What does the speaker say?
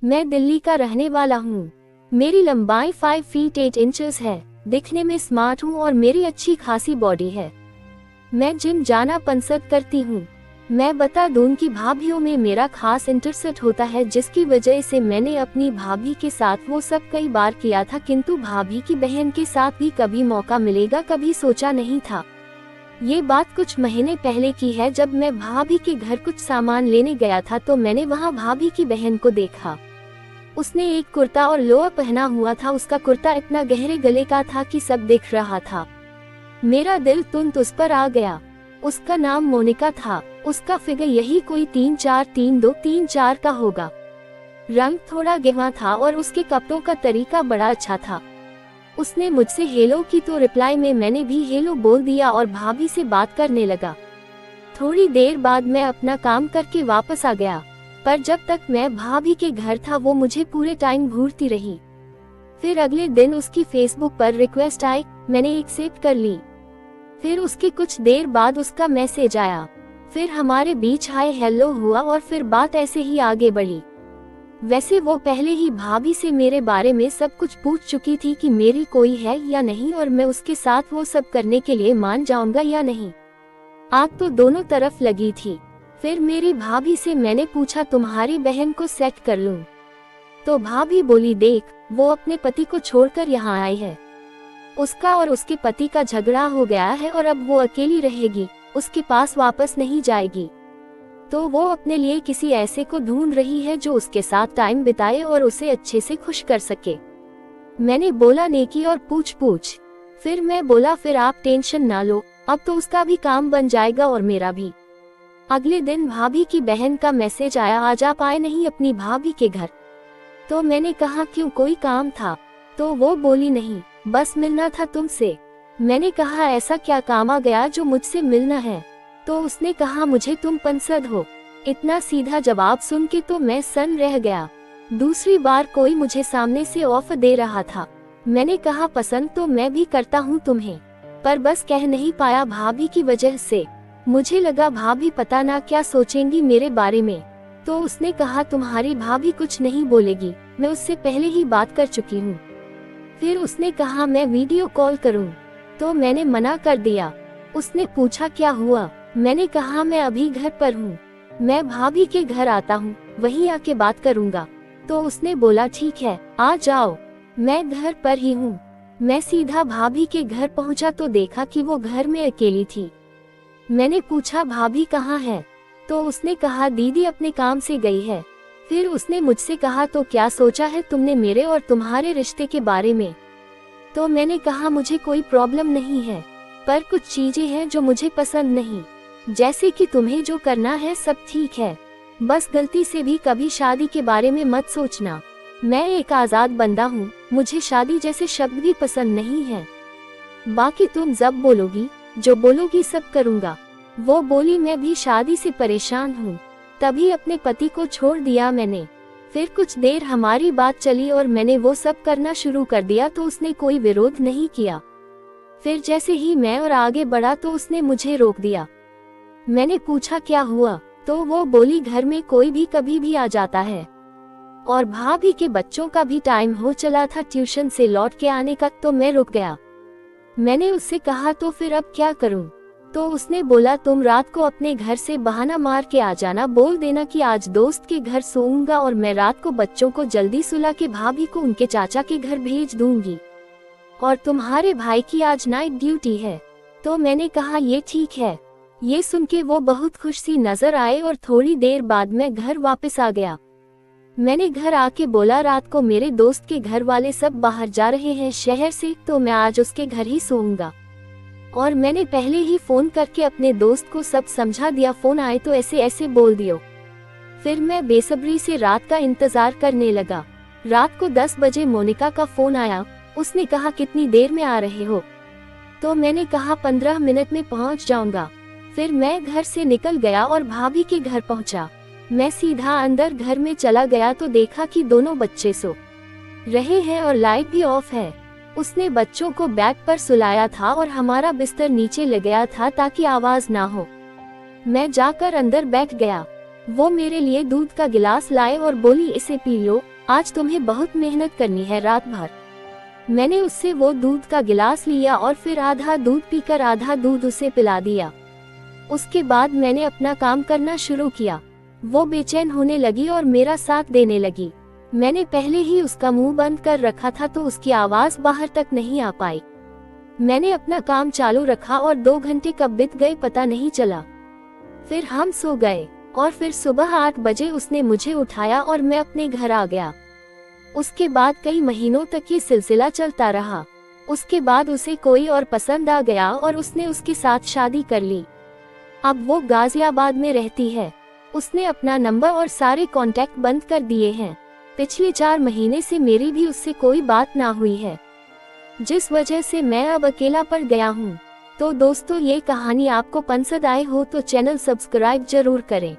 मैं दिल्ली का रहने वाला हूँ। मेरी लंबाई 5 फीट 8 इंचेस है। दिखने में स्मार्ट हूँ और मेरी अच्छी खासी बॉडी है। मैं जिम जाना पसंद करती हूँ। मैं बता दूं कि भाभीियों में मेरा खास इंटरेस्ट होता है, जिसकी वजह से मैंने अपनी भाभी के साथ वो सब कई बार किया था, किंतु भाभी की बहन के साथ भी कभी मौका मिलेगा कभी सोचा नहीं था। ये बात कुछ महीने पहले की है। जब मैं भाभी के घर कुछ सामान लेने गया था तो मैंने वहाँ भाभी की बहन को देखा। उसने एक कुर्ता और लोअर पहना हुआ था। उसका कुर्ता इतना गहरे गले का था कि सब दिख रहा था। मेरा दिल तुरंत उस पर आ गया। उसका नाम मोनिका था। उसका फिगर यही कोई 3'4", 3'2", 3'4" का होगा। रंग थोड़ा गहरा था और उसके कपड़ों का तरीका बड़ा अच्छा था। उसने मुझसे हेलो की तो रिप्लाई में मैंने भी हेलो बोल दिया और भाभी से बात करने लगा। थोड़ी देर बाद मैं अपना काम करके वापस आ गया, पर जब तक मैं भाभी के घर था वो मुझे पूरे टाइम घूरती रही। फिर अगले दिन उसकी फेसबुक पर रिक्वेस्ट आई, मैंने एक्सेप्ट कर ली। फिर उसके कुछ देर बाद उसका मैसेज आया। फिर हमारे बीच हाय हेलो हुआ और फिर बात ऐसे ही आगे बढ़ी। वैसे वो पहले ही भाभी से मेरे बारे में सब कुछ पूछ चुकी थी कि मेरी कोई है या नहीं और मैं उसके साथ वो सब करने के लिए मान जाऊंगा या नहीं। आग तो दोनों तरफ लगी थी। फिर मेरी भाभी से मैंने पूछा तुम्हारी बहन को सेट कर लूं? तो भाभी बोली देख, वो अपने पति को छोड़कर यहाँ आई है। उसका और उसके पति का झगड़ा हो गया है और अब वो अकेली रहेगी, उसके पास वापस नहीं जाएगी। तो वो अपने लिए किसी ऐसे को ढूंढ रही है जो उसके साथ टाइम बिताए और उसे अच्छे से खुश कर सके। मैंने बोला नेकी और पूछ। फिर मैं बोला फिर आप टेंशन ना लो, अब तो उसका भी काम बन जाएगा और मेरा भी। अगले दिन भाभी की बहन का मैसेज आया, आज आप आए नहीं अपनी भाभी के घर? तो मैंने कहा क्यों, कोई काम था? तो वो बोली नहीं, बस मिलना था तुमसे। मैंने कहा ऐसा क्या काम आ गया जो मुझसे मिलना है? तो उसने कहा मुझे तुम पसंद हो। इतना सीधा जवाब सुन के तो मैं सन रह गया। दूसरी बार कोई मुझे सामने से ऑफर दे रहा था। मैंने कहा पसंद तो मैं भी करता हूँ तुम्हें, पर बस कह नहीं पाया भाभी की वजह से। मुझे लगा भाभी पता ना क्या सोचेंगी मेरे बारे में। तो उसने कहा तुम्हारी भाभी कुछ नहीं बोलेगी, मैं उससे पहले ही बात कर चुकी हूँ। फिर उसने कहा मैं वीडियो कॉल करूं, तो मैंने मना कर दिया। उसने पूछा क्या हुआ? मैंने कहा मैं अभी घर पर हूँ, मैं भाभी के घर आता हूँ, वहीं आके बात करूँगा। तो उसने बोला ठीक है आ जाओ, मैं घर पर ही हूँ। मैं सीधा भाभी के घर पहुँचा तो देखा कि वो घर में अकेली थी। मैंने पूछा भाभी कहाँ है? तो उसने कहा दीदी अपने काम से गई है। फिर उसने मुझसे कहा तो क्या सोचा है तुमने मेरे और तुम्हारे रिश्ते के बारे में? तो मैंने कहा मुझे कोई प्रॉब्लम नहीं है, पर कुछ चीजें हैं जो मुझे पसंद नहीं। जैसे कि तुम्हें जो करना है सब ठीक है, बस गलती से भी कभी शादी के बारे में मत सोचना। मैं एक आजाद बंदा हूँ, मुझे शादी जैसे शब्द भी पसंद नहीं है। बाकी तुम जब बोलोगी, जो बोलोगी सब करूँगा। वो बोली मैं भी शादी से परेशान हूँ, तभी अपने पति को छोड़ दिया मैंने। फिर कुछ देर हमारी बात चली और मैंने वो सब करना शुरू कर दिया तो उसने कोई विरोध नहीं किया। फिर जैसे ही मैं और आगे बढ़ा तो उसने मुझे रोक दिया। मैंने पूछा क्या हुआ? तो वो बोली घर में कोई भी कभी भी आ जाता है और भाभी के बच्चों का भी टाइम हो चला था ट्यूशन से लौट के आने का, तो मैं रुक गया। मैंने उससे कहा तो फिर अब क्या करूं? तो उसने बोला तुम रात को अपने घर से बहाना मार के आ जाना, बोल देना कि आज दोस्त के घर सोऊंगा और मैं रात को बच्चों को जल्दी सुला के भाभी को उनके चाचा के घर भेज दूंगी और तुम्हारे भाई की आज नाइट ड्यूटी है। तो मैंने कहा ये ठीक है। ये सुन के वो बहुत खुश सी नजर आए और थोड़ी देर बाद मैं घर वापस आ गया। मैंने घर आके बोला रात को मेरे दोस्त के घर वाले सब बाहर जा रहे हैं शहर से, तो मैं आज उसके घर ही सोऊंगा। और मैंने पहले ही फोन करके अपने दोस्त को सब समझा दिया, फोन आए तो ऐसे ऐसे बोल दियो। फिर मैं बेसब्री से रात का इंतजार करने लगा। रात को 10 बजे मोनिका का फोन आया। उसने कहा कितनी देर में आ रहे हो? तो मैंने कहा 15 मिनट में पहुंच जाऊंगा। फिर मैं घर से निकल गया और भाभी के घर पहुंचा। मैं सीधा अंदर घर में चला गया तो देखा कि दोनों बच्चे सो रहे हैं और लाइट भी ऑफ है। उसने बच्चों को बैग पर सुलाया था और हमारा बिस्तर नीचे ले गया था ताकि आवाज ना हो। मैं जाकर अंदर बैठ गया। वो मेरे लिए दूध का गिलास लाए और बोली, इसे पी लो, आज तुम्हें बहुत मेहनत करनी है रात भर। मैंने उससे वो दूध का गिलास लिया और फिर आधा दूध पीकर आधा दूध उसे पिला दिया। उसके बाद मैंने अपना काम करना शुरू किया। वो बेचैन होने लगी और मेरा साथ देने लगी। मैंने पहले ही उसका मुंह बंद कर रखा था तो उसकी आवाज बाहर तक नहीं आ पाई। मैंने अपना काम चालू रखा और 2 घंटे कब बीत गए पता नहीं चला। फिर हम सो गए और फिर सुबह 8 बजे उसने मुझे उठाया और मैं अपने घर आ गया। उसके बाद कई महीनों तक ये सिलसिला चलता रहा। उसके बाद उसे कोई और पसंद आ गया और उसने उसके साथ शादी कर ली। अब वो गाजियाबाद में रहती है। उसने अपना नंबर और सारे कॉन्टैक्ट बंद कर दिए हैं। पिछले 4 महीने से मेरी भी उससे कोई बात ना हुई है, जिस वजह से मैं अब अकेला पड़ गया हूँ। तो दोस्तों, ये कहानी आपको पसंद आए हो तो चैनल सब्सक्राइब जरूर करें।